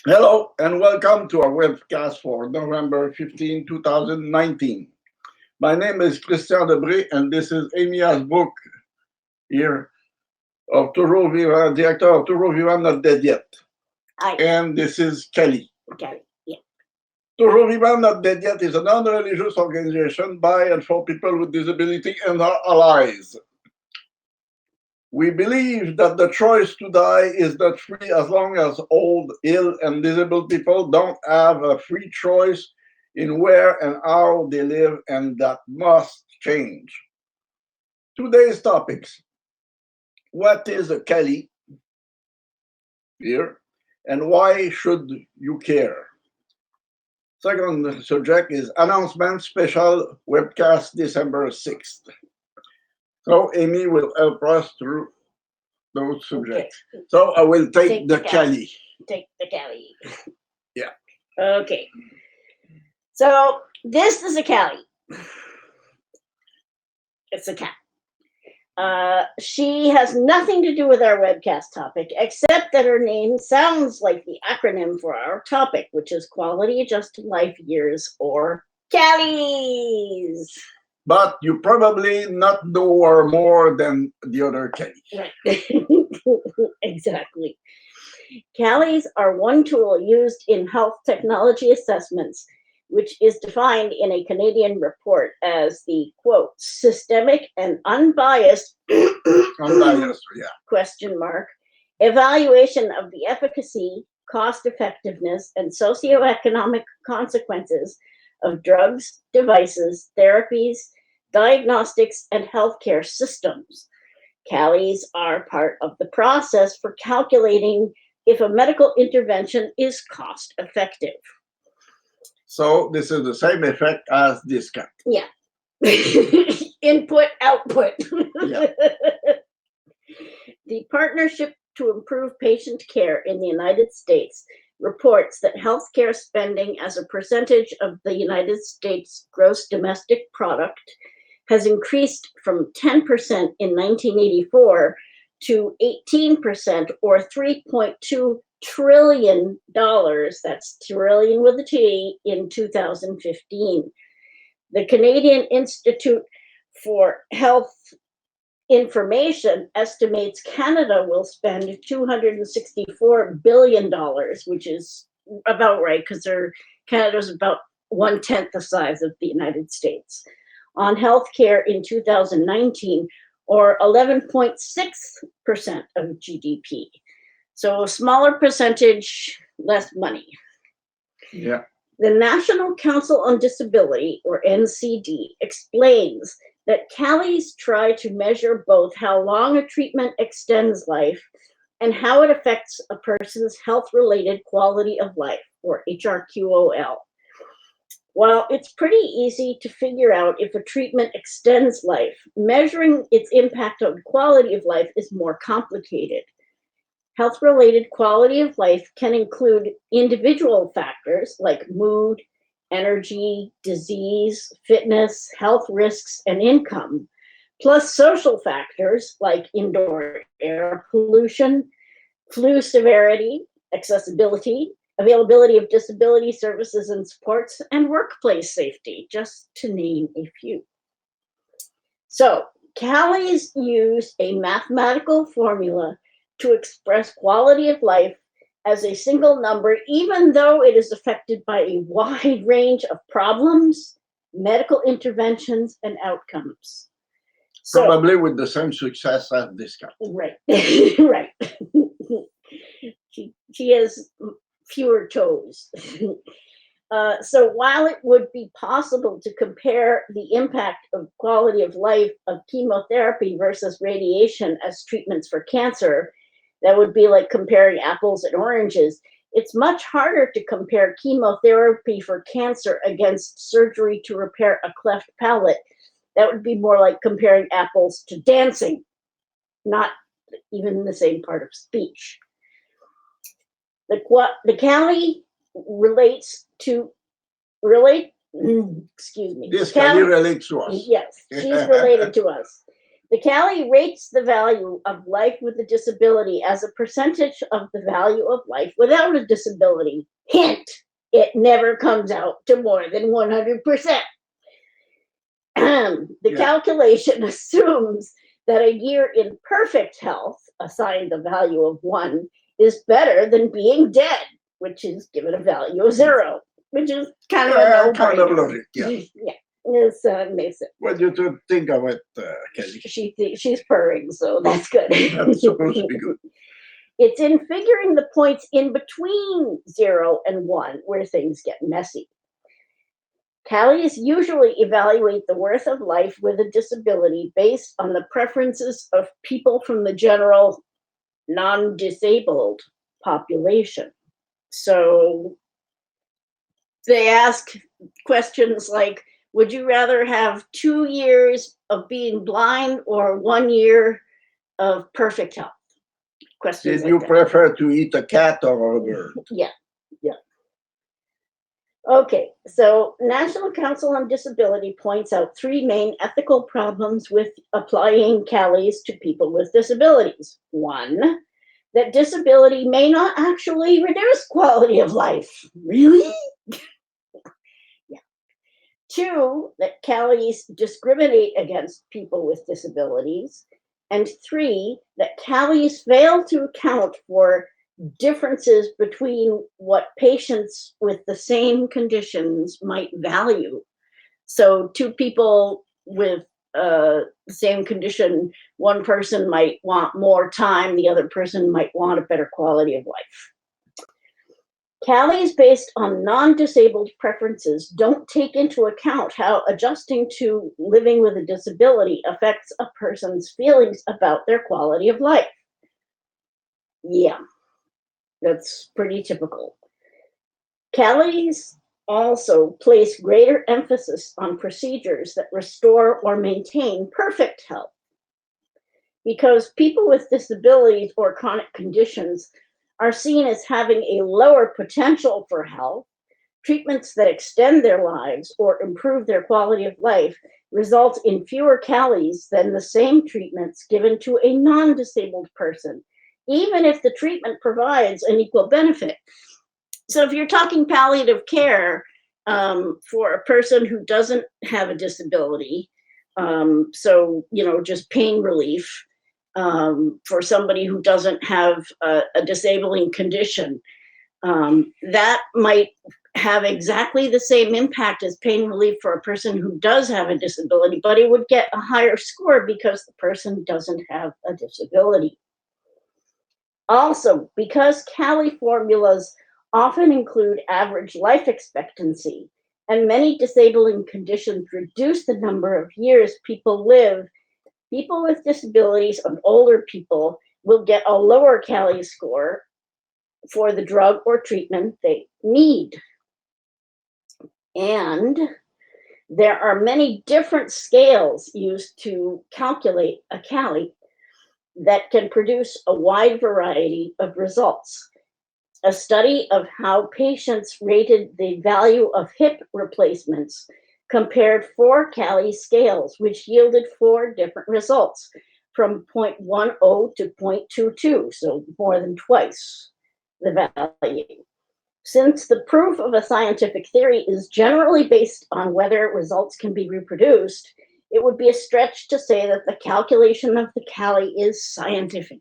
Hello and welcome to our webcast for November 15, 2019. My name is Christian Debré and this is Amy Asbrook here of Toujours Vivant, director of Toujours Vivant Not Dead Yet. Hi. And this is Kelly. Okay. Yeah. Toujours Vivant Not Dead Yet is a non-religious organization by and for people with disability and our allies. We believe that the choice to die is not free as long as old, ill, and disabled people don't have a free choice in where and how they live, and that must change. Today's topics: what is a QALY here, and why should you care? Second subject is announcement special webcast December 6th. So Amy will help us through those subjects. Okay. So I will take Take the the QALY. Take the QALY. Yeah. Okay. So this is a QALY. It's a cat. She has nothing to do with our webcast topic, except that her name sounds like the acronym for our topic, which is Quality Adjusted Life Years, or QALYs. But you probably not know her more than the other QALY. Right. Exactly. QALYs are one tool used in health technology assessments, which is defined in a Canadian report as the, quote, systemic and unbiased question mark evaluation of the efficacy, cost effectiveness, and socioeconomic consequences of drugs, devices, therapies, diagnostics, and healthcare systems. QALYs are part of the process for calculating if a medical intervention is cost effective. So this is the same effect as discount. Yeah. Input, output. Yeah. The Partnership to Improve Patient Care in the United States reports that healthcare spending as a percentage of the United States gross domestic product has increased from 10% in 1984 to 18%, or $3.2 trillion, that's trillion with a T, in 2015. The Canadian Institute for Health Information estimates Canada will spend $264 billion, which is about right, because Canada's about 1/10 the size of the United States, on healthcare in 2019, or 11.6% of GDP. So a smaller percentage, less money. Yeah. The National Council on Disability, or NCD, explains that QALYs try to measure both how long a treatment extends life and how it affects a person's health-related quality of life, or HRQOL. While it's pretty easy to figure out if a treatment extends life, measuring its impact on quality of life is more complicated. Health-related quality of life can include individual factors like mood, energy, disease, fitness, health risks, and income, plus social factors like indoor air pollution, flu severity, accessibility, availability of disability services and supports, and workplace safety, just to name a few. So, QALYs use a mathematical formula to express quality of life as a single number, even though it is affected by a wide range of problems, medical interventions, and outcomes. So, Probably with the same success as discount. right, right. She has fewer toes. So while it would be possible to compare the impact of quality of life of chemotherapy versus radiation as treatments for cancer, that would be like comparing apples and oranges. It's much harder to compare chemotherapy for cancer against surgery to repair a cleft palate. That would be more like comparing apples to dancing, not even the same part of speech. The QALY relates to excuse me. This QALY relates to us. Yes, she's related to us. The QALY rates the value of life with a disability as a percentage of the value of life without a disability. Hint, it never comes out to more than 100%. The calculation assumes that a year in perfect health, assigned a value of 1, is better than being dead, which is given a value of 0, which is kind of a no-brainer. Kind of logic, yeah. Yeah, this makes it. What do you think of it, Kelly? She's purring, so that's good. That's supposed to be good. It's in figuring the points in between 0 and 1 where things get messy. QALYs usually evaluate the worth of life with a disability based on the preferences of people from the general non-disabled population. So they ask questions like, would you rather have 2 years of being blind or 1 year of perfect health? Questions. Did you prefer to eat a cat or a bird? Yeah. Okay, so National Council on Disability points out 3 main ethical problems with applying QALYs to people with disabilities. 1, that disability may not actually reduce quality of life. Really? Yeah. 2, that QALYs discriminate against people with disabilities. And 3, that QALYs fail to account for differences between what patients with the same conditions might value. So 2 people with the same condition, one person might want more time, the other person might want a better quality of life. QALYs based on non-disabled preferences don't take into account how adjusting to living with a disability affects a person's feelings about their quality of life. Yeah. That's pretty typical. QALYs also place greater emphasis on procedures that restore or maintain perfect health. Because people with disabilities or chronic conditions are seen as having a lower potential for health, treatments that extend their lives or improve their quality of life result in fewer QALYs than the same treatments given to a non-disabled person, even if the treatment provides an equal benefit. So if you're talking palliative care for a person who doesn't have a disability, so, just pain relief for somebody who doesn't have a disabling condition, that might have exactly the same impact as pain relief for a person who does have a disability, but it would get a higher score because the person doesn't have a disability. Also, because QALY formulas often include average life expectancy, and many disabling conditions reduce the number of years people live, people with disabilities and older people will get a lower QALY score for the drug or treatment they need. And there are many different scales used to calculate a QALY that can produce a wide variety of results. A study of how patients rated the value of hip replacements compared 4 QALY scales, which yielded 4 different results, from 0.10 to 0.22, so more than twice the value. Since the proof of a scientific theory is generally based on whether results can be reproduced, it would be a stretch to say that the calculation of the QALY is scientific.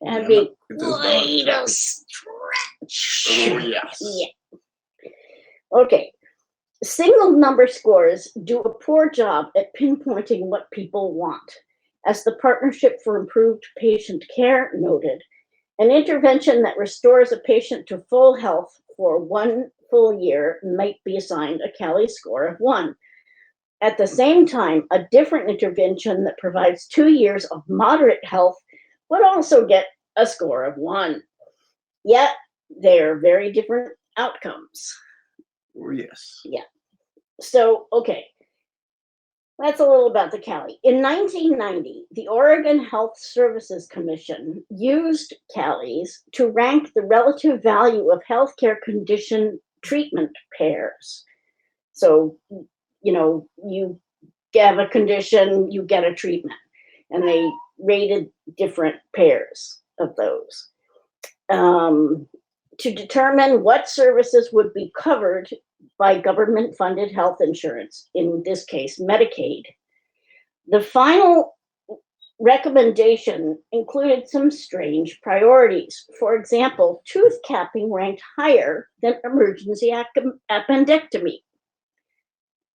That'd be quite a stretch. Oh, yes. Yeah. Okay. Single number scores do a poor job at pinpointing what people want. As the Partnership for Improved Patient Care noted, an intervention that restores a patient to full health for 1 full year might be assigned a QALY score of 1. At the same time, a different intervention that provides 2 years of moderate health would also get a score of 1. Yet, they're very different outcomes. Oh, yes. Yeah. So, okay. That's a little about the QALY. In 1990, the Oregon Health Services Commission used QALYs to rank the relative value of healthcare condition treatment pairs. So, you have a condition, you get a treatment. and they rated different pairs of those to determine what services would be covered by government-funded health insurance, in this case, Medicaid. The final recommendation included some strange priorities. For example, tooth capping ranked higher than emergency appendectomy.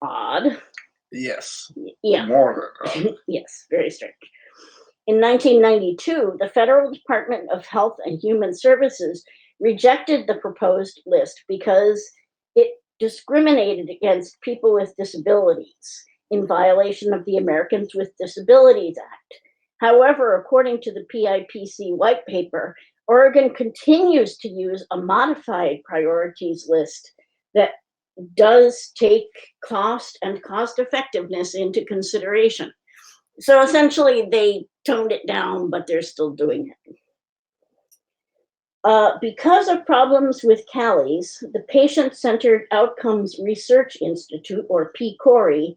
Odd. Yes. Yeah. More than odd. Yes, very strange. In 1992, the Federal Department of Health and Human Services rejected the proposed list because it discriminated against people with disabilities in violation of the Americans with Disabilities Act. However, according to the PIPC white paper, Oregon continues to use a modified priorities list that does take cost and cost effectiveness into consideration. So essentially, they toned it down, but they're still doing it. Because of problems with QALYs, the Patient-Centered Outcomes Research Institute, or PCORI,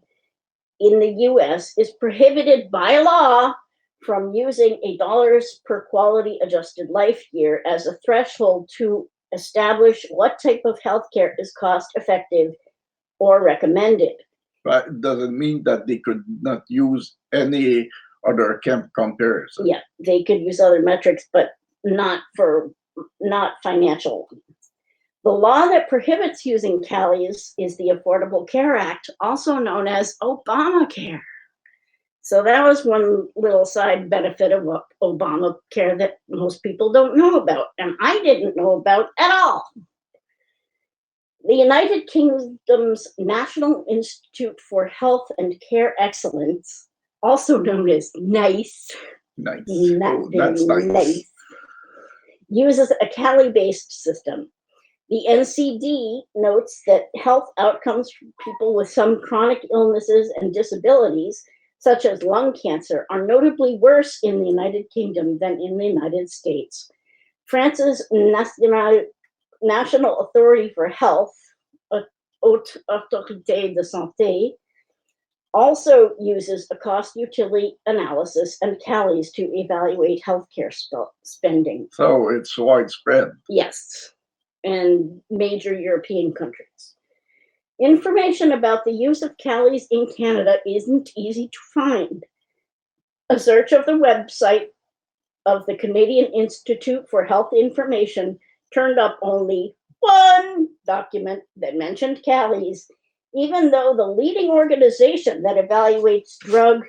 in the US is prohibited by law from using $1 per quality adjusted life year as a threshold to establish what type of healthcare is cost effective or recommended. But it doesn't mean that they could not use any other comparison. Yeah, they could use other metrics, but not financial. The law that prohibits using QALYs is the Affordable Care Act, also known as Obamacare. So that was one little side benefit of Obamacare that most people don't know about, and I didn't know about at all. The United Kingdom's National Institute for Health and Care Excellence, also known as NICE, That's nice. uses a QALY-based system. The NCD notes that health outcomes for people with some chronic illnesses and disabilities, such as lung cancer, are notably worse in the United Kingdom than in the United States. France's National Authority for Health, Haute Autorité de Santé, also uses a cost-utility analysis and QALYs to evaluate healthcare spending. So it's widespread. Yes, in major European countries. Information about the use of QALYs in Canada isn't easy to find. A search of the website of the Canadian Institute for Health Information turned up only one document that mentioned QALYs, even though the leading organization that evaluates drug,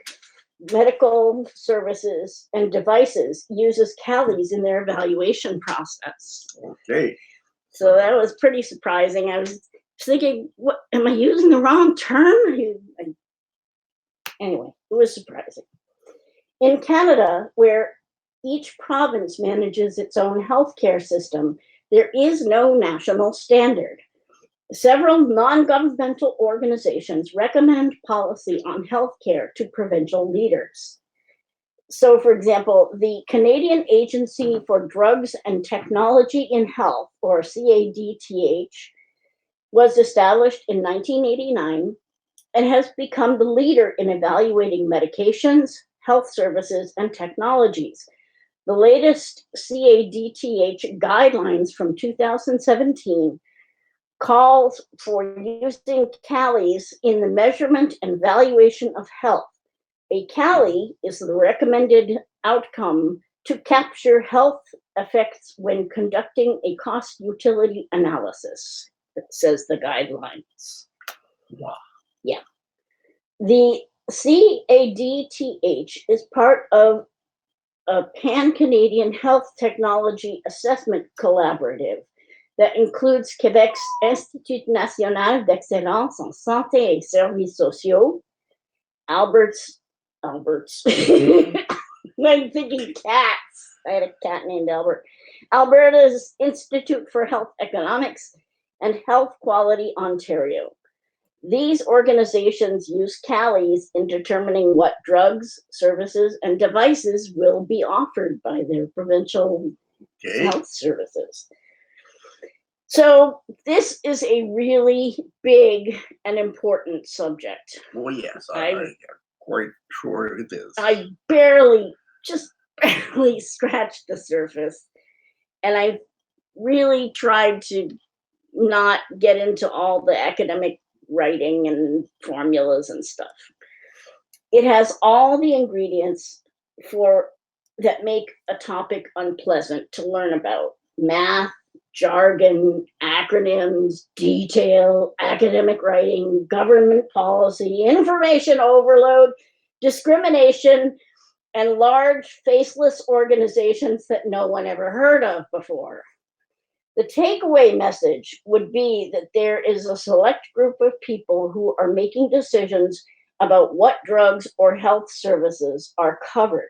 medical services, and devices uses QALYs in their evaluation process. Okay. So that was pretty surprising. I was thinking, what, am I using the wrong term? Anyway, it was surprising. In Canada, where each province manages its own healthcare system, there is no national standard. Several non-governmental organizations recommend policy on healthcare to provincial leaders. So, for example, the Canadian Agency for Drugs and Technology in Health, or CADTH, was established in 1989 and has become the leader in evaluating medications, health services, and technologies. The latest CADTH guidelines from 2017 calls for using QALYs in the measurement and valuation of health. A QALY is the recommended outcome to capture health effects when conducting a cost-utility analysis, says the guidelines. Wow. Yeah. The CADTH is part of a Pan-Canadian Health Technology Assessment Collaborative that includes Quebec's Institut National d'Excellence en Santé et Services Sociaux, Albert's, I'm thinking cats. I had a cat named Albert. Alberta's Institute for Health Economics, and Health Quality Ontario. These organizations use QALYs in determining what drugs, services, and devices will be offered by their provincial health services. So this is a really big and important subject. Oh, yes. quite sure it is. I just barely scratched the surface. And I really tried to not get into all the academic writing and formulas and stuff. It has all the ingredients that make a topic unpleasant to learn about: math, jargon, acronyms, detail, academic writing, government policy, information overload, discrimination, and large faceless organizations that no one ever heard of before. The takeaway message would be that there is a select group of people who are making decisions about what drugs or health services are covered.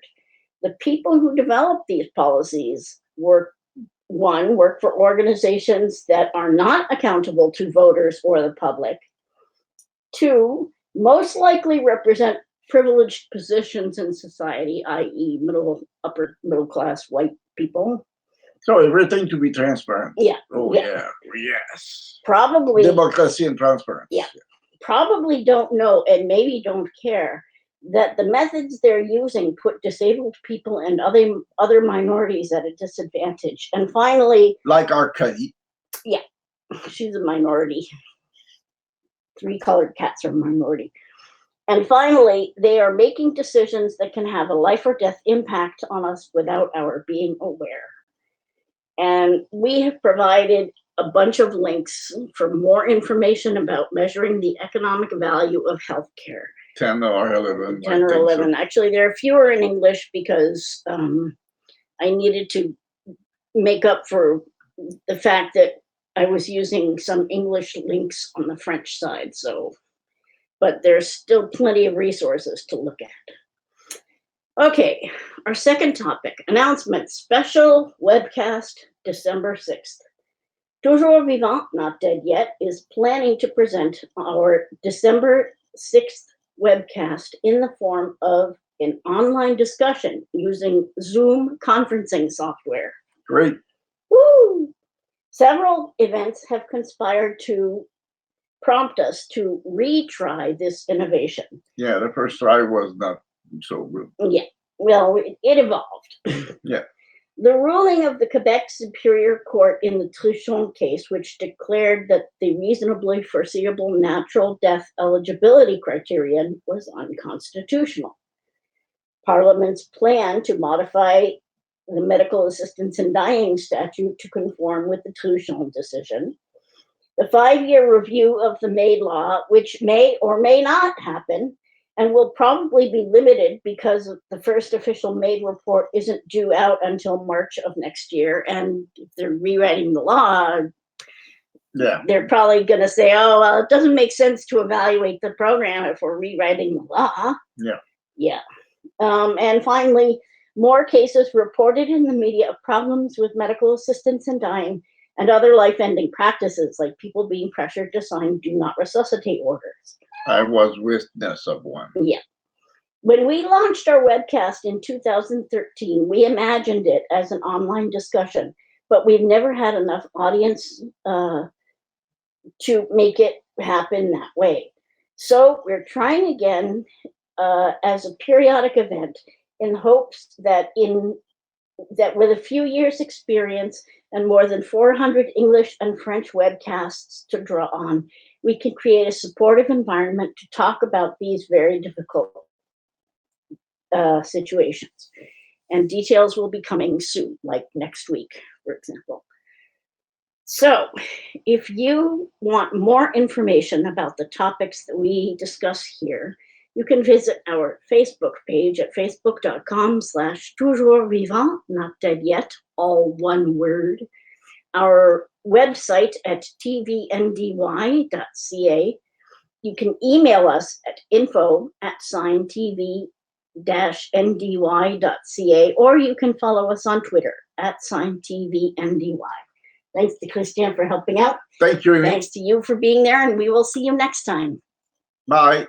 The people who develop these policies work for organizations that are not accountable to voters or the public. 2, most likely represent privileged positions in society, i.e. upper middle class white people. So everything to be transparent. Yeah. Oh yeah. Yes. Probably Democracy and transparency. Yeah. Probably don't know and maybe don't care that the methods they're using put disabled people and other minorities at a disadvantage. And finally, like our QALY. Yeah, she's a minority. 3 colored cats are a minority. And finally, they are making decisions that can have a life or death impact on us without our being aware. And we have provided a bunch of links for more information about measuring the economic value of healthcare. 10 or 11. 10 or 11. So. Actually, there are fewer in English because I needed to make up for the fact that I was using some English links on the French side. But there's still plenty of resources to look at. Okay, our second topic, announcement, special webcast, December 6th. Toujours Vivant, Not Dead Yet, is planning to present our December 6th webcast in the form of an online discussion using Zoom conferencing software. Great. Woo! Several events have conspired to prompt us to retry this innovation. Yeah, the first try was not so good. Yeah, well, it evolved. Yeah. The ruling of the Quebec Superior Court in the Truchon case, which declared that the reasonably foreseeable natural death eligibility criterion was unconstitutional. Parliament's plan to modify the medical assistance in dying statute to conform with the Truchon decision. The 5-year review of the MAID law, which may or may not happen, and will probably be limited because the first official MAID report isn't due out until March of next year. And if they're rewriting the law, they're probably going to say, oh, well, it doesn't make sense to evaluate the program if we're rewriting the law. Yeah. And finally, more cases reported in the media of problems with medical assistance in dying and other life-ending practices, like people being pressured to sign do not resuscitate orders. I was witness of one. Yeah. When we launched our webcast in 2013, we imagined it as an online discussion, but we've never had enough audience to make it happen that way. So we're trying again as a periodic event in hopes that with a few years experience and more than 400 English and French webcasts to draw on, we can create a supportive environment to talk about these very difficult situations. And details will be coming soon, like next week, for example. So if you want more information about the topics that we discuss here, you can visit our Facebook page at facebook.com/toujours vivant, not dead yet, all one word. Our website at tvndy.ca. You can email us at info@tv-ndy.ca, or you can follow us on Twitter @TVNDY. Thanks to Christian for helping out. Thank you. Thanks to you for being there, and we will see you next time. Bye.